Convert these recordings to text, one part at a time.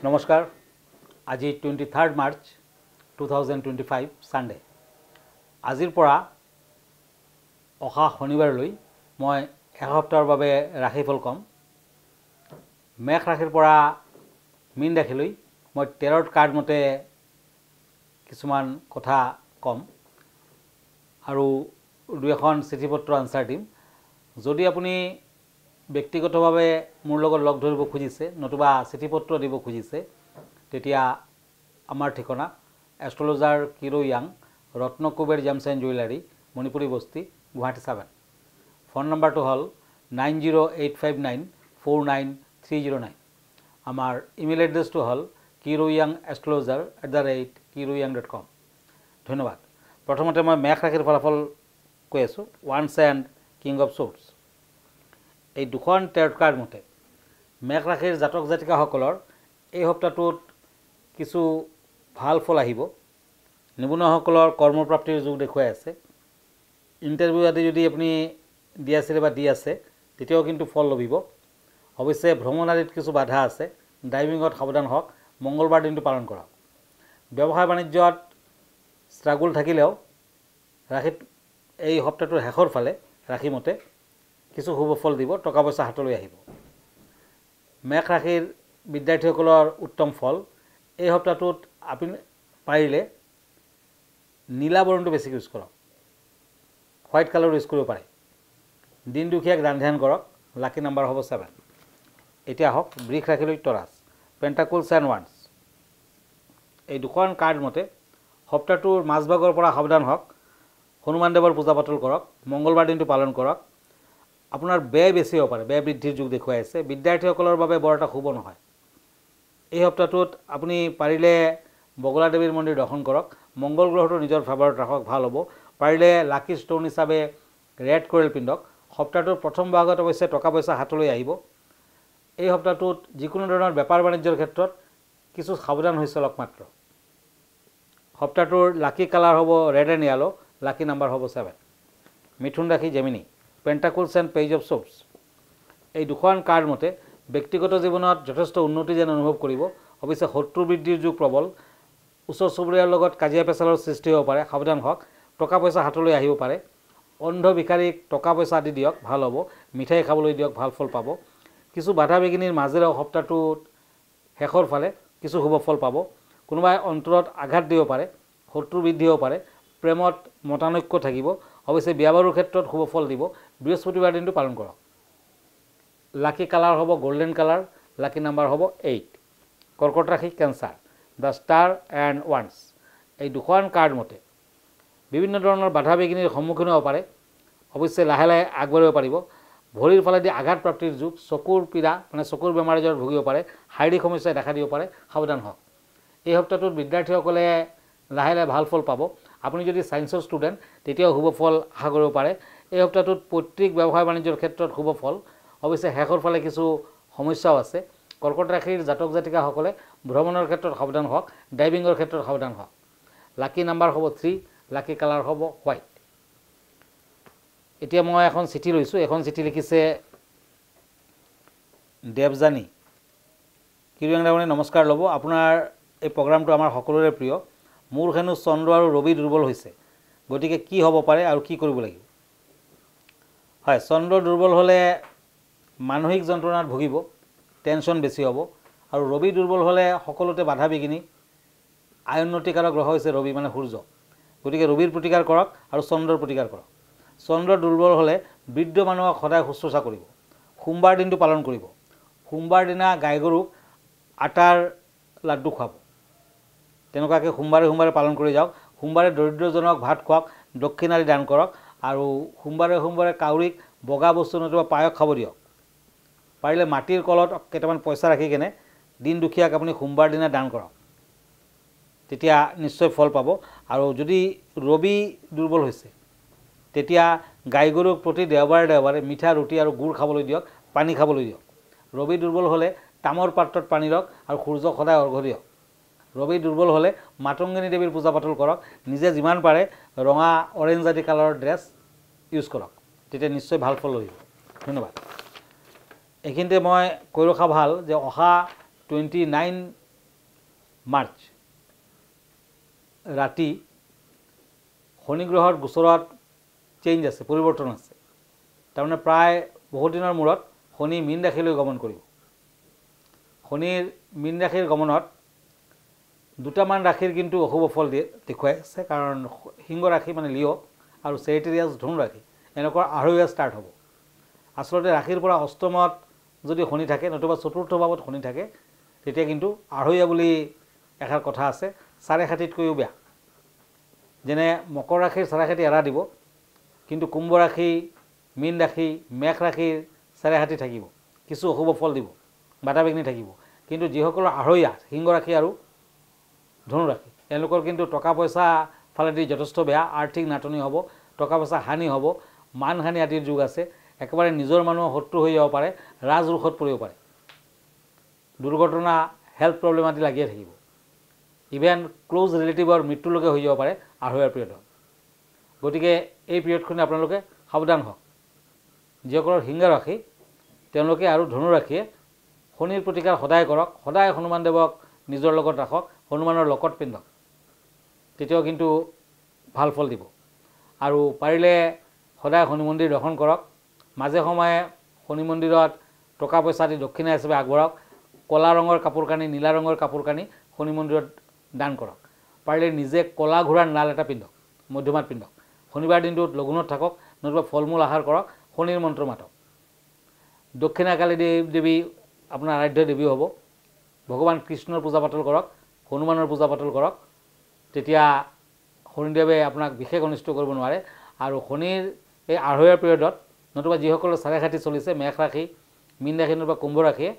নমস্কাৰ আজি 23 March 2025 Sunday আজিৰ পৰা অহা শনিবাৰলৈ মই এসপ্তাহৰ বাবে ৰাশিফল কম মেঘ ৰাশিৰ পৰা মীন ৰাশিলৈ মই টেৰট কাৰ্ড মতে কিছুমান কথা কম আৰু দুই এখন চিঠিপত্ৰ আনসাৰ দিম যদি আপুনি ব্যক্তিগতভাৱে মোৰ লগত লগ ধৰিব খুজিছে নতুবা চিঠিপত্ৰ দিব খুজিছে তেতিয়া আমাৰ ঠিকনা astrologer Cheiro young Ratnakuber gems and jewellery Manipuri Basti Guwahati 7 phone নম্বৰটো হ'ল 9085949309 আমাৰ ইমেইল এড্ৰেছটো হ'ল kiroyangastrologer@kiroyang.com ধন্যবাদ প্ৰথমতে মই মেঘ ৰাশিৰ ফলাফল কৈ আছোঁ ওৱান্স এণ্ড কিং অফ সোৰ্ডছ এই দুখন টেৰট কাৰ্ড মতে মেঘ ৰাশিৰ জাতক জাতিকাসকলৰ এই সপ্তাহটোত কিছু ভাল ফল আহিব নিবনুৱাসকলৰ কৰ্মপ্ৰাপ্তিৰ যোগ দেখুৱাই আছে ইণ্টাৰভিউ আদি যদি আপুনি দি আছিলে বা দি আছে তেতিয়াও কিন্তু ফল লভিব অৱশ্যে ভ্ৰমণ আদিত কিছু বাধা আছে ড্ৰাইভিঙত সাৱধান হওক মঙ্গলবাৰ দিনটো পালন কৰক ব্যৱসায় বাণিজ্যত ষ্ট্ৰাগল থাকিলেও ৰাশিত এই সপ্তাহটোৰ শেষৰ ফালে ৰাশি মতে কিছু শুভ ফল দিব টকা পইচা হাতলৈ আহিব মেঘ ৰাশিৰ বিদ্যাৰ্থীসকলৰ উত্তম ফল এই সপ্তাহটোত আপুনি পাৰিলে নীলা বৰণটো বেছি ইউজ কৰক হোৱাইট কালাৰ ইউজ কৰিব পাৰে দিন দুখীয়াক দান ধ্যান কৰক লাকি নাম্বাৰ হ'ব 7 এতিয়া হওক বৃষ ৰাশিলৈ টৰাছ পেণ্টাকলছ এণ্ড ওৱান্স এই দুখন কাৰ্ড মতে সপ্তাহটোৰ মাজভাগৰ পৰা সাৱধান হওক হনুমান দেৱৰ পূজা পাতল কৰক মঙ্গলবাৰ দিনটো পালন কৰক আপোনাৰ ব্যয় বেছি হ'ব পাৰে ব্যয় বৃদ্ধিৰ যোগ দেখুৱাই আছে বিদ্যাৰ্থীসকলৰ বাবে বৰ এটা শুভ নহয় এই সপ্তাহটোত আপুনি পাৰিলে বগলা দেৱীৰ মন্দিৰ দৰ্শন কৰক মঙ্গল গ্ৰহটো নিজৰ ফেভাৰত ৰাখক ভাল হ'ব পাৰিলে লাকি ষ্টোন হিচাপে ৰেড কোৰেল পিন্ধক সপ্তাহটোৰ প্ৰথম ভাগত অৱশ্যে টকা পইচা হাতলৈ আহিব এই সপ্তাহটোত যিকোনো ধৰণৰ বেপাৰ বাণিজ্যৰ ক্ষেত্ৰত কিছু সাৱধান হৈ চলক মাত্ৰ সপ্তাহটোৰ লাকি কালাৰ হ'ব red and yellow lucky number হ'ব 7 মিথুন ৰাশি জেমিনি পেণ্টাকলছ এণ্ড পেজ অফ সোৰ্ডছ এই দুখন কাৰ্ড মতে ব্যক্তিগত জীৱনত যথেষ্ট উন্নতি যেন অনুভৱ কৰিব অৱশ্যে শত্ৰু বৃদ্ধিৰ যোগ প্ৰবল ওচৰ চুবুৰীয়াৰ লগত কাজিয়া পেচালৰ সৃষ্টি হ'ব পাৰে সাৱধান হওক টকা পইচা হাতলৈ আহিব পাৰে অন্ধ ভিখাৰীক টকা পইচা আদি দিয়ক ভাল হ'ব মিঠাই খাবলৈ দিয়ক ভাল ফল পাব কিছু বাধা বিঘিনিৰ মাজেৰে সপ্তাহটোত শেষৰ ফালে কিছু শুভ ফল পাব কোনোবাই অন্তৰত আঘাত দিব পাৰে শত্ৰু বৃদ্ধি হ'ব পাৰে প্ৰেমত মতানৈক্য থাকিব অৱশ্যে বিয়া বাৰুৰ ক্ষেত্ৰত শুভ ফল দিব বৃহস্পতিবাৰ দিনটো পালন কৰক লাকি কালাৰ হ'ব গোল্ডেন কালাৰ লাকি নাম্বাৰ হ'ব 8 কৰ্কট ৰাশি cancer the star and once এই দুখন কাৰ্ড মতে বিভিন্ন ধৰণৰ বাধা বিঘিনিৰ সন্মুখীন হ'ব পাৰে অৱশ্যে লাহে লাহে আগবাঢ়িব পাৰিব ভৰিৰ ফালেদি আঘাত প্ৰাপ্তিৰ যোগ চকুৰ পীড়া মানে চকুৰ বেমাৰ আজাৰ ভুগিব পাৰে শাৰীৰিক সমস্যাই দেখা দিব পাৰে সাৱধান হওক এই সপ্তাহটোত বিদ্যাৰ্থীসকলে লাহে লাহে ভাল ফল পাব আপুনি যদি ছায়েন্সৰ ষ্টুডেণ্ট তেতিয়াও শুভ ফল আশা কৰিব পাৰে এই সপ্তাহটোত পৈতৃক ব্যৱসায় বাণিজ্যৰ ক্ষেত্ৰত শুভ ফল অৱশ্যে শেষৰ ফালে কিছু সমস্যাও আছে কৰ্কট ৰাশিৰ জাতক জাতিকাসকলে ভ্ৰমণৰ ক্ষেত্ৰত সাৱধান হওক ড্ৰাইভিঙৰ ক্ষেত্ৰত সাৱধান হওক লাকি নাম্বাৰ হ'ব 3 লাকি কালাৰ হ'ব হোৱাইট এতিয়া মই এখন চিঠি লৈছোঁ এখন চিঠি লিখিছে দেৱজানী কিৰোয়াং ডাঙৰীয়া নমস্কাৰ ল'ব আপোনাৰ এই প্ৰগ্ৰামটো আমাৰ সকলোৰে প্ৰিয় মোৰ হেনো চন্দ্ৰ আৰু ৰবি দুৰ্বল হৈছে গতিকে কি হ'ব পাৰে আৰু কি কৰিব লাগিব হয় চন্দ্ৰ দুৰ্বল হ'লে মানসিক যন্ত্ৰণাত ভুগিব টেনশ্যন বেছি হ'ব আৰু ৰবি দুৰ্বল হ'লে সকলোতে বাধা বিঘিনি আয়োন্নতিকাৰক গ্ৰহ হৈছে ৰবি মানে সূৰ্য গতিকে ৰবিৰ প্ৰতিকাৰ কৰক আৰু চন্দ্ৰৰ প্ৰতিকাৰ কৰক চন্দ্ৰ দুৰ্বল হ'লে বৃদ্ধ মানুহক সদায় শুশ্ৰূষা কৰিব সোমবাৰ দিনটো পালন কৰিব সোমবাৰ দিনা গাই গৰুক আটাৰ লাড্ডু খুৱাব তেনেকুৱাকৈ সোমবাৰে পালন কৰি যাওক সোমবাৰে দৰিদ্ৰজনক ভাত খুৱাওক দক্ষিণাদি দান কৰক আৰু সোমবাৰে কাউৰীক বগা বস্তু নতুবা পায়স খাব দিয়ক পাৰিলে মাটিৰ কলত কেইটামান পইচা ৰাখি কেনে দিন দুখীয়াক আপুনি সোমবাৰ দিনা দান কৰক তেতিয়া নিশ্চয় ফল পাব আৰু যদি ৰবি দুৰ্বল হৈছে তেতিয়া গাই গৰুক প্ৰতি দেওবাৰে মিঠা ৰুটি আৰু গুড় খাবলৈ দিয়ক পানী খাবলৈ দিয়ক ৰবি দুৰ্বল হ'লে তামৰ পাত্ৰত পানী ৰখ আৰু সূৰ্যক সদায় অৰ্ঘ্য দিয়ক ৰবি দুৰ্বল হ'লে মাতংগিনী দেৱীৰ পূজা পাতল কৰক নিজে যিমান পাৰে ৰঙা অৰেঞ্জ আদি কালাৰৰ ড্ৰেছ ইউজ কৰক তেতিয়া নিশ্চয় ভাল ফল লভিব ধন্যবাদ এইখিনিতে মই কৈ ৰখা ভাল যে অহা 29 মাৰ্চ ৰাতি শনি গ্ৰহৰ গোচৰত চেঞ্জ আছে, পৰিৱৰ্তন আছে। তাৰমানে প্ৰায় বহুত দিনৰ মূৰত শনি মীন ৰাশিলৈ গমন কৰিব। শনিৰ মীন ৰাশিৰ গমনত দুটামান ৰাশিৰ কিন্তু অশুভ ফল দেখুৱাই আছে, কাৰণ সিংহ ৰাশি মানে লিঅ' আৰু চেজিটেৰিয়াছ ধনু ৰাশি এনেকুৱা আঢ়ৈয়া ষ্টাৰ্ট হ'ব। আচলতে ৰাশিৰ পৰা অষ্টমত যদি শনি থাকে নতুবা চতুৰ্থ ভাৱত শনি থাকে তেতিয়া কিন্তু আঢ়ৈয়া বুলি এষাৰ কথা আছে, চাৰে ষাঠিতকৈও বেয়া। যেনে মকৰ ৰাশিৰ চাৰে ষাঠি এৰা দিব, কিন্তু কুম্ভ ৰাশি, মীন ৰাশি, মেঘ ৰাশিৰ চাৰে ষাঠি থাকিব, কিছু অশুভ ফল দিব, বাধা বিঘ্নি থাকিব। কিন্তু যিসকলৰ আঢ়ৈয়া সিংহ ৰাশি আৰু ধনু ৰাশি এওঁলোকৰ কিন্তু টকা পইচা ফালেদি যথেষ্ট বেয়া, আৰ্থিক নাটনি হ'ব, টকা পইচা হানি হ'ব, মানহানি আদিৰ যুগ আছে। একেবাৰে নিজৰ মানুহৰ শত্ৰু হৈ যাব পাৰে, ৰাজৰোষত পৰিব পাৰে, দুৰ্ঘটনা, হেল্থ প্ৰব্লেম আদি লাগিয়ে থাকিব। ইভেন ক্ল'জ ৰিলেটিভৰ মৃত্যুলৈকে হৈ যাব পাৰে আঢ়ৈয়াৰ পিৰিয়ডত। গতিকে এই পিৰিয়ডখনে আপোনালোকে সাৱধান হওক। যিসকলৰ সিংহ ৰাশি তেওঁলোকে আৰু ধনু ৰাশিয়ে শনিৰ প্ৰতিকাৰ সদায় কৰক, সদায় হনুমান দেৱক নিজৰ লগত ৰাখক, হনুমানৰ লকত পিন্ধক, তেতিয়াও কিন্তু ভাল ফল দিব। আৰু পাৰিলে সদায় শনি মন্দিৰ দৰ্শন কৰক, মাজে সময়ে শনি মন্দিৰত টকা পইচা দি দক্ষিণা হিচাপে আগবঢ়াওক, ক'লা ৰঙৰ কাপোৰ কানি, নীলা ৰঙৰ কাপোৰ কানি শনি মন্দিৰত দান কৰক। পাৰিলে নিজে ক'লা ঘোঁৰাৰ নাল এটা পিন্ধক, মধ্যমাত পিন্ধক, শনিবাৰ দিনটোত লঘোণত থাকক, নতুবা ফল মূল আহাৰ কৰক, শনিৰ মন্ত্ৰ মাতক। দক্ষিণাকালী দেৱী আপোনাৰ আৰাধ্য দেৱী হ'ব। ভগৱান কৃষ্ণৰ পূজা পাতল কৰক, হনুমানৰ পূজা পাতল কৰক, তেতিয়া শনিদেৱে আপোনাক বিশেষ অনিষ্ট কৰিব নোৱাৰে। আৰু শনিৰ এই আঢ়ৈয়াৰ পিৰিয়ডত নতুবা যিসকলৰ চাৰে ষাঠি চলিছে, মেঘ ৰাশি, মীন ৰাশি নতুবা কুম্ভ ৰাশিয়ে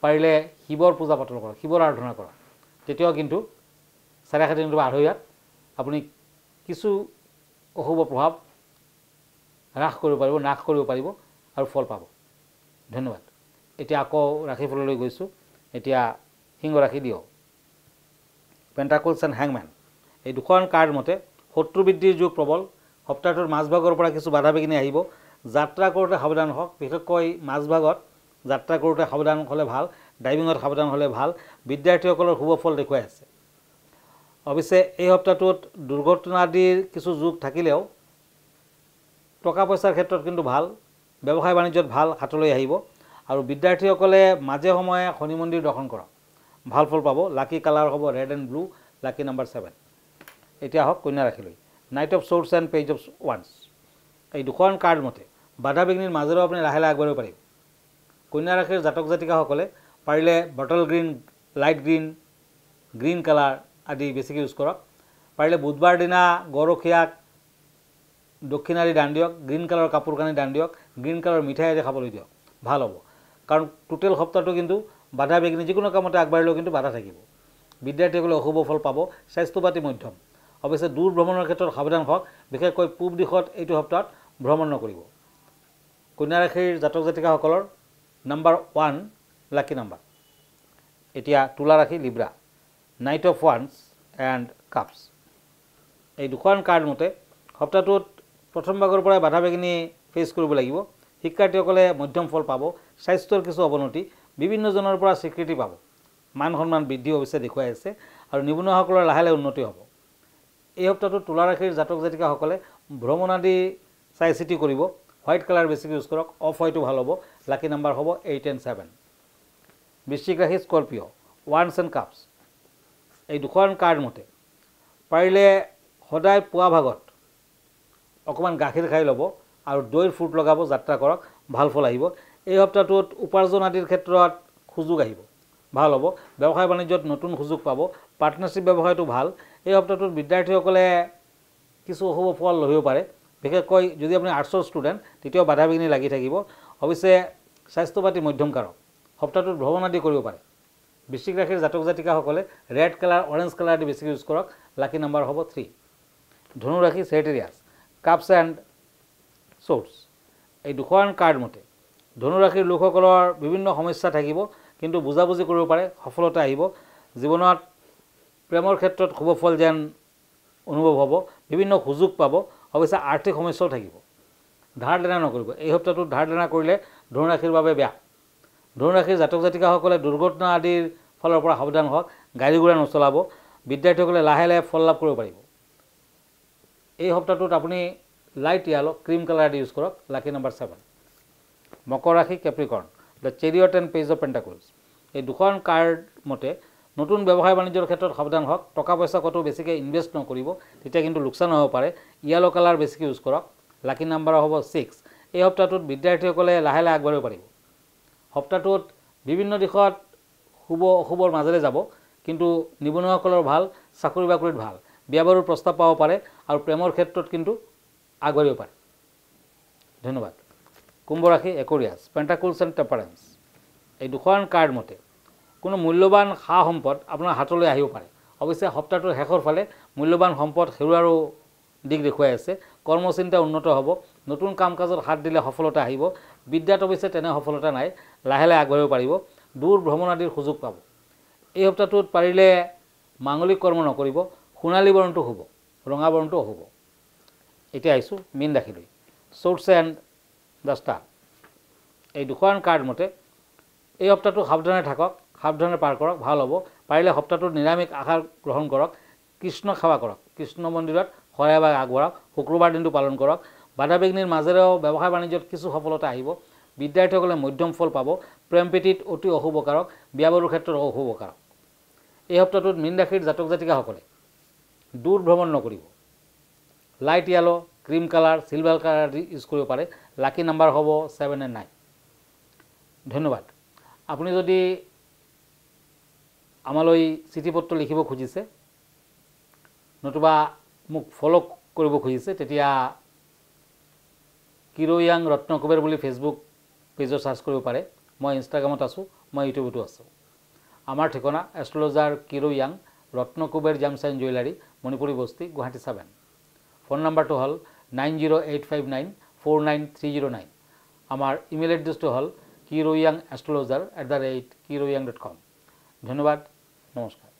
পাৰিলে শিৱৰ পূজা পাতল কৰক, শিৱৰ আৰাধনা কৰক, তেতিয়াও কিন্তু চাৰে ষাঠি নতুবা আঢ়ৈয়াত আপুনি কিছু অশুভ প্ৰভাৱ হ্ৰাস কৰিব পাৰিব, নাশ কৰিব পাৰিব আৰু ফল পাব। ধন্যবাদ। এতিয়া আকৌ ৰাশিফললৈ গৈছোঁ। এতিয়া সিংহ ৰাশি দিয়ক। পেণ্টাকলছ এণ্ড হেংমেন, এই দুখন কাৰ্ড মতে শত্ৰু বৃদ্ধিৰ যুগ প্ৰবল। সপ্তাহটোৰ মাজভাগৰ পৰা কিছু বাধা বিঘিনি আহিব। যাত্ৰা কৰোঁতে সাৱধান হওক, বিশেষকৈ মাজভাগত যাত্ৰা কৰোঁতে সাৱধান হ'লে ভাল, ড্ৰাইভিঙত সাৱধান হ'লে ভাল। বিদ্যাৰ্থীসকলৰ শুভ ফল দেখুৱাই আছে। অৱশ্যে এই সপ্তাহটোত দুৰ্ঘটনা আদিৰ কিছু যুগ থাকিলেও টকা পইচাৰ ক্ষেত্ৰত কিন্তু ভাল, ব্যৱসায় বাণিজ্যত ভাল হাতলৈ আহিব। আৰু বিদ্যাৰ্থীসকলে মাজে সময়ে শনি মন্দিৰ দৰ্শন কৰক, ভাল ফল পাব। লাকি কালাৰ হ'ব red and blue, lucky number 7। এতিয়া হওক কন্যা ৰাশিলৈ। Knight of swords and page of ওৱান্স, এই দুখন কাৰ্ড মতে বাধা বিঘ্নিৰ মাজেৰেও আপুনি লাহে লাহে আগবাঢ়িব পাৰিব। কন্যা ৰাশিৰ জাতক জাতিকাসকলে পাৰিলে bottle green, light green, green colour আদি বেছিকৈ ইউজ কৰক। পাৰিলে বুধবাৰ দিনা গৰখীয়াক দক্ষিণাদি দান দিয়ক, গ্ৰীণ কালাৰৰ কাপোৰ কানি দান দিয়ক, গ্ৰীণ কালাৰৰ মিঠাই আদি খাবলৈ দিয়ক, ভাল হ'ব। কাৰণ টোটেল সপ্তাহটো কিন্তু বাধা বিঘ্নি যিকোনো কামতে আগবাঢ়িলেও কিন্তু বাধা থাকিব। বিদ্যাৰ্থীসকলে অশুভ ফল পাব। স্বাস্থ্য পাতি মধ্যম। অৱশ্যে দূৰ ভ্ৰমণৰ ক্ষেত্ৰত সাৱধান হওক, বিশেষকৈ পূব দিশত এইটো সপ্তাহত ভ্ৰমণ নকৰিব। কন্যা ৰাশিৰ জাতক জাতিকাসকলৰ নাম্বাৰ 1 লাকি নাম্বাৰ। এতিয়া তুলা ৰাশি Libra, night of once and cups, এই দুখন কাৰ্ড মতে সপ্তাহটোত প্ৰথম ভাগৰ পৰাই বাধা বিঘিনি ফেচ কৰিব লাগিব। শিক্ষাৰ্থীসকলে মধ্যম ফল পাব। স্বাস্থ্যৰ কিছু অৱনতি, বিভিন্নজনৰ পৰা স্বীকৃতি পাব, মান সন্মান বৃদ্ধি অৱশ্যে দেখুৱাই আছে। আৰু নিবনুৱাসকলৰ লাহে লাহে উন্নতি হ'ব। এই সপ্তাহটোত তুলা ৰাশিৰ জাতক জাতিকাসকলে ভ্ৰমণ আদি চাই চিতি কৰিব। হোৱাইট কালাৰ বেছিকৈ ইউজ কৰক, অফ হোৱাইটো ভাল হ'ব। লাকি নাম্বাৰ হ'ব 8 and 7। বৃশ্চিক ৰাশি স্কৰপিঅ, ওৱান্স এণ্ড কাপছ, এই দুখন কাৰ্ড মতে পাৰিলে সদায় পুৱা ভাগত অকণমান গাখীৰ খাই ল'ব আৰু দৈৰ ফুট লগাব, যাত্ৰা কৰক, ভাল ফল আহিব। এই সপ্তাহটোত উপাৰ্জন আদিৰ ক্ষেত্ৰত সুযোগ আহিব, ভাল হ'ব। ব্যৱসায় বাণিজ্যত নতুন সুযোগ পাব। পাৰ্টনাৰশ্বিপ ব্যৱসায়টো ভাল। এই সপ্তাহটোত বিদ্যাৰ্থীসকলে কিছু অশুভ ফল ল'ব পাৰে, বিশেষকৈ যদি আপুনি আৰ্টছৰ ষ্টুডেণ্ট তেতিয়াও বাধা বিঘিনি লাগি থাকিব। অৱশ্যে স্বাস্থ্য পাতি মধ্যম কাৰক। সপ্তাহটোত ভ্ৰমণ আদি কৰিব পাৰে। বৃশ্চিক ৰাশিৰ জাতক জাতিকাসকলে ৰেড কালাৰ, অৰেঞ্জ কালাৰ আদি বেছিকৈ ইউজ কৰক। লাকি নাম্বাৰ হ'ব 3। ধনু ৰাশি চেজিটেৰিয়াছ, কাপছ এণ্ড শ্বৰ্টছ, এই দুখন কাৰ্ড মতে ধনু ৰাশিৰ লোকসকলৰ বিভিন্ন সমস্যা থাকিব, কিন্তু বুজাবুজি কৰিব পাৰে, সফলতা আহিব। জীৱনত প্ৰেমৰ ক্ষেত্ৰত শুভ ফল যেন অনুভৱ হ'ব, বিভিন্ন সুযোগ পাব। অৱশ্যে আৰ্থিক সমস্যাও থাকিব। ধাৰ দেনা নকৰিব। এই সপ্তাহটোত ধাৰ দেনা কৰিলে ধনু ৰাশিৰ বাবে বেয়া। ধনু ৰাশিৰ জাতক জাতিকাসকলে দুৰ্ঘটনা আদিৰ ফলৰ পৰা সাৱধান হওক, গাড়ী ঘোঁৰা নচলাব, বিদ্যাৰ্থীসকলে লাহে লাহে ফল লাভ কৰিব পাৰিব। এই সপ্তাহটোত আপুনি light yellow cream colour use কৰক, লাকি নাম্বাৰ 7। মকৰ ৰাশি কেপ্ৰিকৰ্ণ, দ্য চেৰিয়ট এণ্ড পেজ অফ পেণ্টাকলছ। এই দুখন কাৰ্ড মতে নতুন ব্যৱসায় বাণিজ্যৰ ক্ষেত্ৰত সাৱধান হওক, টকা পইচা ক'তো বেছিকৈ ইনভেষ্ট নকৰিব, তেতিয়া কিন্তু লোকচান হ'ব পাৰে। য়েলো কালাৰ বেছিকৈ ইউজ কৰক, লাকি নাম্বাৰ হ'ব 6। এই সপ্তাহটোত বিদ্যাৰ্থীসকলে লাহে লাহে আগবাঢ়িব পাৰিব। সপ্তাহটোত বিভিন্ন দিশত শুভ অশুভৰ মাজেৰে যাব, কিন্তু নিবনুৱাসকলৰ ভাল, চাকৰি বাকৰিত ভাল, বিয়া বাৰুৰ প্ৰস্তাৱ পাব পাৰে আৰু প্ৰেমৰ ক্ষেত্ৰত কিন্তু আগবাঢ়িব পাৰে। ধন্যবাদ। কুম্ভ ৰাশি একুৰিয়াছ, পেণ্টাকলছ এণ্ড টেম্পাৰেন্স। এই দুখন কাৰ্ড মতে কোনো মূল্যৱান সা সম্পদ আপোনাৰ হাতলৈ আহিব পাৰে। অৱশ্যে সপ্তাহটোৰ শেষৰ ফালে মূল্যৱান সম্পদ হেৰুৱাৰো দিশ দেখুৱাই আছে। কৰ্মচিন্তা উন্নত হ'ব, নতুন কাম কাজত হাত দিলে সফলতা আহিব। বিদ্যাত অৱশ্যে তেনে সফলতা নাই, লাহে লাহে আগবাঢ়িব পাৰিব। দূৰ ভ্ৰমণ আদিৰ সুযোগ পাব। এই সপ্তাহটোত পাৰিলে মাংগলিক কৰ্ম নকৰিব, সোণালী বৰণটো শুভ, ৰঙা বৰণটো অশুভ। এতিয়া আহিছোঁ মীন ৰাশিলৈ, শ্বৰ্টছ এণ্ড দ্য ষ্টাৰ। এই দুখন কাৰ্ড মতে এই সপ্তাহটো সাৱধানে থাকক, সাৱধানে পাৰ কৰক, ভাল হ'ব। পাৰিলে সপ্তাহটোত নিৰামিষ আহাৰ গ্ৰহণ কৰক, কৃষ্ণ সেৱা কৰক, কৃষ্ণ মন্দিৰত শৰাই এভাগ আগবঢ়াওক, শুক্ৰবাৰ দিনটো পালন কৰক। বাধা বিঘ্নিৰ মাজেৰেও ব্যৱসায় বাণিজ্যত কিছু সফলতা আহিব। বিদ্যাৰ্থীসকলে মধ্যম ফল পাব। প্ৰেম প্ৰীতিত অতি অশুভকাৰক, বিয়া বাৰুৰ ক্ষেত্ৰত অশুভকাৰক। এই সপ্তাহটোত মীন ৰাশিৰ জাতক জাতিকাসকলে দূৰ ভ্ৰমণ নকৰিব। Light yellow, cream colour, silver colour use কৰিব পাৰে। লাকি নাম্বাৰ হ'ব 7 and 9। ধন্যবাদ। আপুনি যদি আমালৈ চিঠি পত্ৰ লিখিব খুজিছে নতুবা মোক ফ'ল' কৰিব খুজিছে, তেতিয়া কিৰোয়াং ৰত্নকুবেৰ বুলি ফেচবুক পেজত চাৰ্চ কৰিব পাৰে। মই ইনষ্টাগ্ৰামত আছোঁ, মই ইউটিউবতো আছোঁ। আমাৰ ঠিকনা astrologer কিৰোয়াং, ৰত্নকুবেৰ জামছ and jewellery, Manipuri Basti, Guwahati 7। Phone নম্বৰটো হ'ল 9085949309। আমাৰ ইমেইল এড্ৰেছটো হ'ল kiroyangastrologer@kiroyang.com। ধন্যবাদ, নমস্কাৰ।